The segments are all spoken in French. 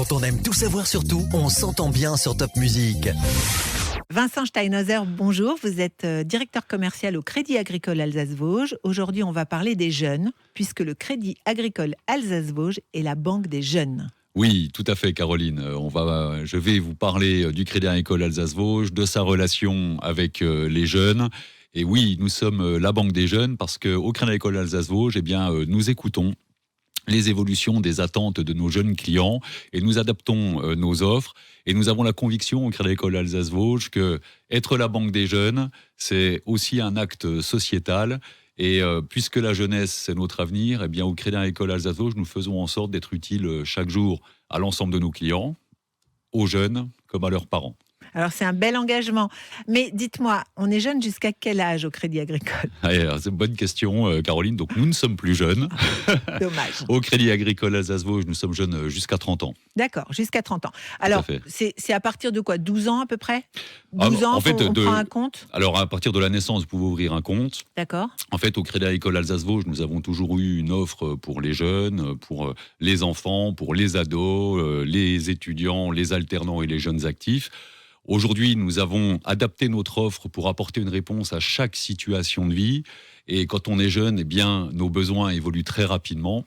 Quand on aime tout savoir sur tout, on s'entend bien sur Top Music. Vincent Steinhauser, bonjour. Vous êtes directeur commercial au Crédit Agricole Alsace-Vosges. Aujourd'hui, on va parler des jeunes, puisque le Crédit Agricole Alsace-Vosges est la banque des jeunes. Oui, tout à fait, Caroline. Je vais vous parler du Crédit Agricole Alsace-Vosges, de sa relation avec les jeunes. Et oui, nous sommes la banque des jeunes parce qu'au Crédit Agricole Alsace-Vosges, nous écoutons les évolutions des attentes de nos jeunes clients et nous adaptons nos offres. Et nous avons la conviction au Crédit Agricole Alsace-Vosges que être la banque des jeunes, c'est aussi un acte sociétal. Et puisque la jeunesse, c'est notre avenir, au Crédit Agricole Alsace-Vosges, nous faisons en sorte d'être utiles chaque jour à l'ensemble de nos clients, aux jeunes comme à leurs parents. Alors, c'est un bel engagement. Mais dites-moi, on est jeune jusqu'à quel âge au Crédit Agricole ? C'est une bonne question, Caroline. Donc, nous ne sommes plus jeunes. Dommage. Au Crédit Agricole Alsace-Vosges, nous sommes jeunes jusqu'à 30 ans. D'accord, jusqu'à 30 ans. Alors, c'est à partir de quoi ? 12 ans à peu près ? 12 ans, on prend un compte ? Alors, à partir de la naissance, vous pouvez ouvrir un compte. D'accord. En fait, au Crédit Agricole Alsace-Vosges, nous avons toujours eu une offre pour les jeunes, pour les enfants, pour les ados, les étudiants, les alternants et les jeunes actifs. Aujourd'hui, nous avons adapté notre offre pour apporter une réponse à chaque situation de vie. Et quand on est jeune, nos besoins évoluent très rapidement.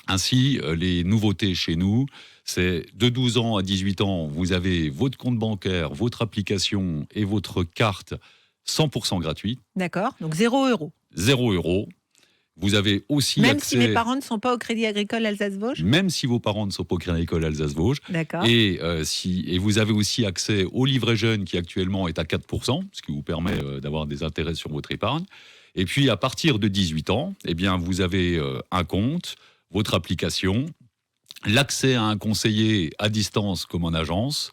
Ainsi, les nouveautés chez nous, c'est de 12 ans à 18 ans, vous avez votre compte bancaire, votre application et votre carte 100% gratuite. D'accord, donc 0 €. 0 €. Vous avez aussi même accès... si mes parents ne sont pas au Crédit Agricole Alsace-Vosges ? Même si vos parents ne sont pas au Crédit Agricole Alsace-Vosges. D'accord. Et vous avez aussi accès au livret jeune qui actuellement est à 4%, ce qui vous permet d'avoir des intérêts sur votre épargne. Et puis à partir de 18 ans, vous avez un compte, votre application, l'accès à un conseiller à distance comme en agence.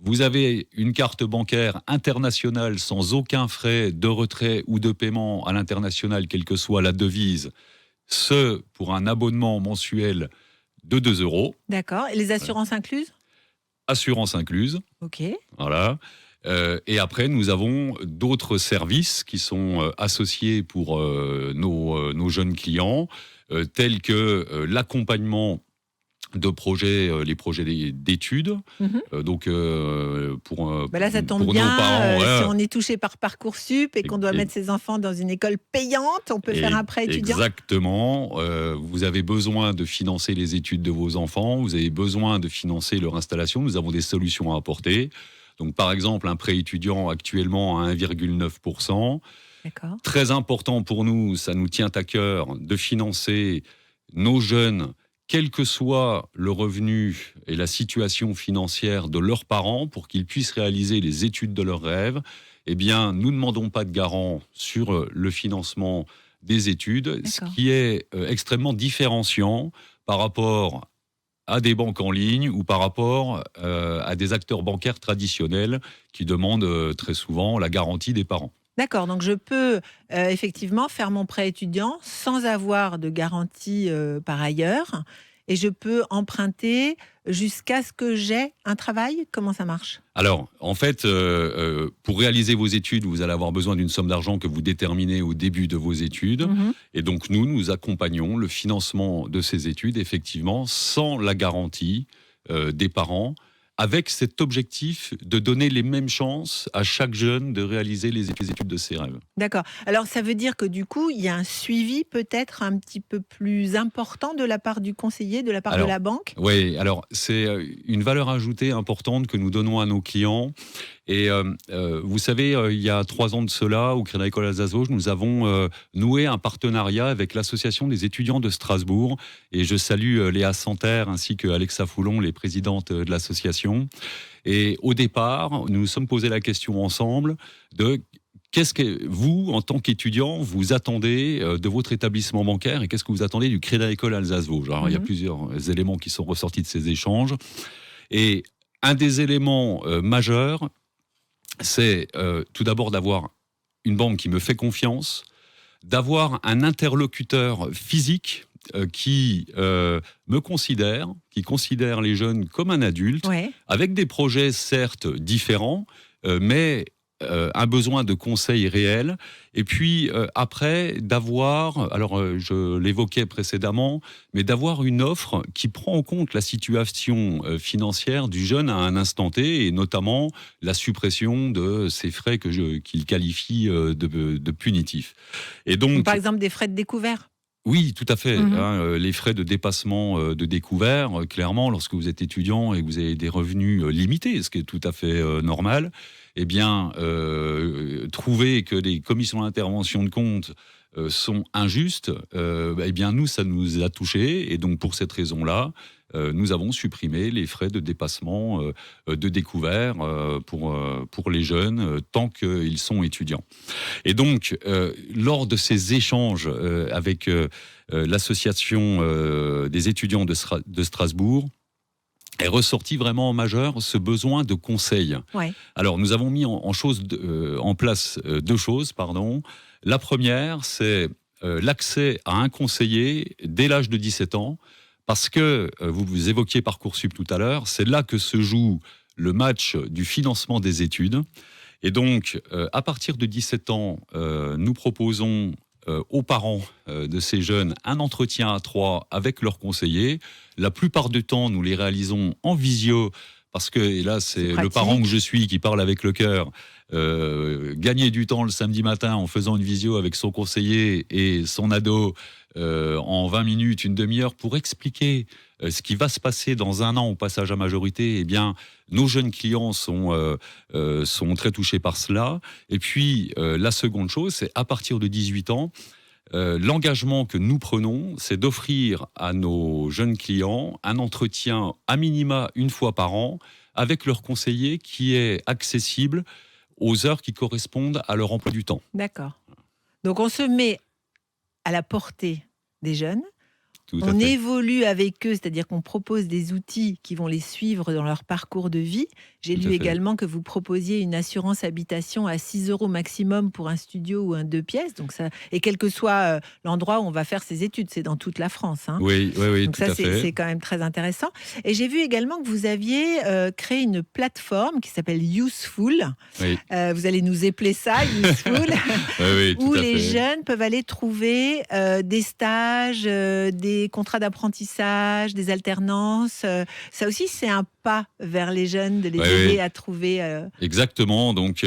Vous avez une carte bancaire internationale sans aucun frais de retrait ou de paiement à l'international, quelle que soit la devise, ce pour un abonnement mensuel de 2 €. D'accord. Et les assurances incluses ? Assurance incluse. Ok. Voilà. Et après, nous avons d'autres services qui sont associés pour nos jeunes clients, tels que l'accompagnement de projets, les projets d'études. Donc, là, ça tombe pour bien. nos parents, si on est touché par Parcoursup et qu'on doit mettre ses enfants dans une école payante, on peut faire un prêt étudiant. Exactement. Vous avez besoin de financer les études de vos enfants. Vous avez besoin de financer leur installation. Nous avons des solutions à apporter. Donc, par exemple, un prêt étudiant actuellement à 1,9%. D'accord. Très important pour nous, ça nous tient à cœur de financer nos jeunes, quel que soit le revenu et la situation financière de leurs parents, pour qu'ils puissent réaliser les études de leurs rêves. Nous ne demandons pas de garant sur le financement des études, ce qui est extrêmement différenciant par rapport à des banques en ligne ou par rapport à des acteurs bancaires traditionnels qui demandent très souvent la garantie des parents. D'accord, donc je peux effectivement faire mon prêt étudiant sans avoir de garantie par ailleurs et je peux emprunter jusqu'à ce que j'ai un travail. Comment ça marche ? Alors, en fait, pour réaliser vos études, vous allez avoir besoin d'une somme d'argent que vous déterminez au début de vos études. Et donc, nous accompagnons le financement de ces études, effectivement, sans la garantie des parents, avec cet objectif de donner les mêmes chances à chaque jeune de réaliser les études de ses rêves. D'accord. Alors, ça veut dire que du coup, il y a un suivi peut-être un petit peu plus important de la part du conseiller, de la part de la banque ? Oui, alors c'est une valeur ajoutée importante que nous donnons à nos clients. Et vous savez, il y a 3 ans de cela, au Crédit Agricole Alsace-Vosges, nous avons noué un partenariat avec l'Association des étudiants de Strasbourg. Et je salue Léa Santerre ainsi que Alexa Foulon, les présidentes de l'association. Et au départ, nous nous sommes posé la question ensemble de qu'est-ce que vous, en tant qu'étudiant, vous attendez de votre établissement bancaire et qu'est-ce que vous attendez du Crédit Agricole Alsace-Vosges ? Alors, il y a plusieurs éléments qui sont ressortis de ces échanges. Et un des éléments majeurs, c'est tout d'abord d'avoir une banque qui me fait confiance, d'avoir un interlocuteur physique qui me considère, qui considère les jeunes comme un adulte, avec des projets certes différents, mais un besoin de conseil réel. Et puis après, d'avoir, alors je l'évoquais précédemment, mais d'avoir une offre qui prend en compte la situation financière du jeune à un instant T, et notamment la suppression de ces frais qu'il qualifie de punitifs. Et donc, Par exemple, des frais de découvert. oui, tout à fait. Mhm. Les frais de dépassement de découvert, clairement, lorsque vous êtes étudiant et que vous avez des revenus limités, ce qui est tout à fait normal, eh bien, trouver que les commissions d'intervention de compte sont injustes, eh bien, nous, ça nous a touchés. Et donc, pour cette raison-là, nous avons supprimé les frais de dépassement de découvert pour les jeunes tant qu'ils sont étudiants. Et donc, lors de ces échanges avec l'association des étudiants de Strasbourg, est ressorti vraiment en majeur ce besoin de conseil. Ouais. Alors, nous avons mis en place deux choses. La première, c'est l'accès à un conseiller dès l'âge de 17 ans, parce que, vous évoquiez Parcoursup tout à l'heure, c'est là que se joue le match du financement des études. Et donc, à partir de 17 ans, nous proposons aux parents de ces jeunes un entretien à 3 avec leurs conseillers. La plupart du temps, nous les réalisons en visio, parce que, et là, c'est le parent que je suis qui parle avec le cœur. Gagner du temps le samedi matin en faisant une visio avec son conseiller et son ado en 20 minutes, une demi-heure, pour expliquer ce qui va se passer dans un an au passage à majorité, eh bien, nos jeunes clients sont très touchés par cela. Et puis, la seconde chose, c'est à partir de 18 ans, l'engagement que nous prenons, c'est d'offrir à nos jeunes clients un entretien à minima une fois par an avec leur conseiller qui est accessible aux heures qui correspondent à leur emploi du temps. D'accord. Donc, on se met à la portée des jeunes. On fait. évolue avec eux, c'est-à-dire qu'on propose des outils qui vont les suivre dans leur parcours de vie. J'ai lu également que vous proposiez une assurance habitation à 6 € maximum pour un studio ou un 2 pièces. Donc ça, et quel que soit l'endroit où on va faire ses études, c'est dans toute la France. Hein. Oui, donc tout ça, à fait. C'est quand même très intéressant. Et j'ai vu également que vous aviez créé une plateforme qui s'appelle Useful. Oui. Vous allez nous épeler ça, Useful, où les jeunes peuvent aller trouver des stages, des contrats d'apprentissage, des alternances. Ça aussi, c'est un pas vers les jeunes, de les aider à trouver... Exactement. Donc,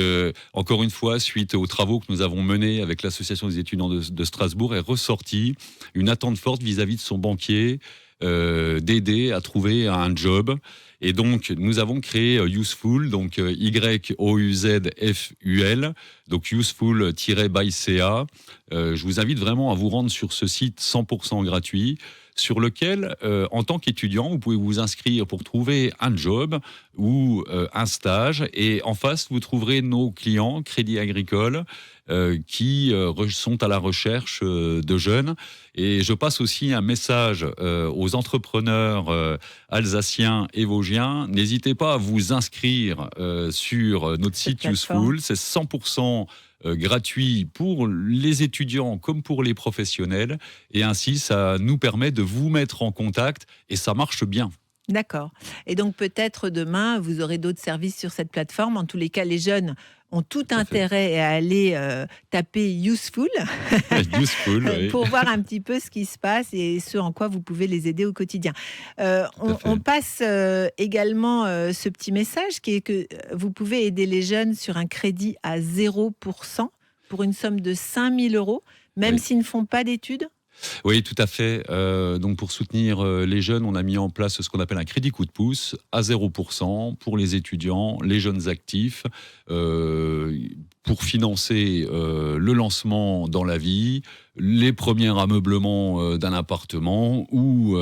encore une fois, suite aux travaux que nous avons menés avec l'Association des étudiants de Strasbourg, est ressortie une attente forte vis-à-vis de son banquier d'aider à trouver un job. Et donc, nous avons créé Useful, donc YOUZFUL, donc Useful-by-CA. Je vous invite vraiment à vous rendre sur ce site 100% gratuit, sur lequel, en tant qu'étudiant, vous pouvez vous inscrire pour trouver un job ou un stage. Et en face, vous trouverez nos clients Crédit Agricole qui sont à la recherche de jeunes. Et je passe aussi un message aux entrepreneurs alsaciens et vosgiens. N'hésitez pas à vous inscrire sur notre site Useful. C'est 100% gratuit pour les étudiants comme pour les professionnels. Et ainsi, ça nous permet de vous mettre en contact et ça marche bien. D'accord. Et donc peut-être demain, vous aurez d'autres services sur cette plateforme. En tous les cas, les jeunes ont tout intérêt à aller taper Useful, pour voir un petit peu ce qui se passe et ce en quoi vous pouvez les aider au quotidien. On passe également ce petit message qui est que vous pouvez aider les jeunes sur un crédit à 0% pour une somme de 5 000 €, même s'ils ne font pas d'études. Oui, tout à fait. Donc, pour soutenir les jeunes, on a mis en place ce qu'on appelle un crédit coup de pouce à 0% pour les étudiants, les jeunes actifs, pour financer le lancement dans la vie, les premiers ameublements d'un appartement ou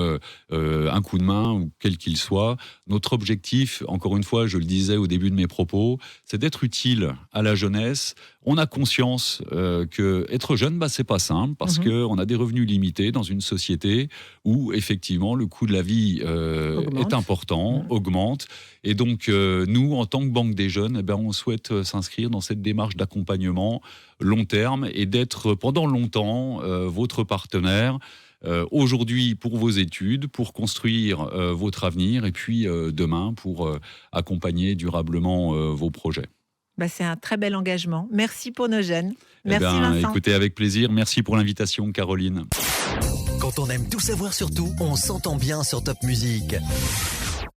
un coup de main, ou quel qu'il soit. Notre objectif, encore une fois, je le disais au début de mes propos, c'est d'être utile à la jeunesse. On a conscience que être jeune, c'est pas simple, parce qu'on a des revenus limités dans une société où, effectivement, le coût de la vie est important, augmente. Et donc, nous, en tant que Banque des Jeunes, on souhaite s'inscrire dans cette démarche d'accompagnement long terme et d'être pendant longtemps votre partenaire aujourd'hui pour vos études, pour construire votre avenir et puis demain pour accompagner durablement vos projets. Bah, c'est un très bel engagement. Merci pour nos jeunes. Merci Vincent. Écoutez, avec plaisir. Merci pour l'invitation, Caroline. Quand on aime tout savoir sur tout, on s'entend bien sur Top Music.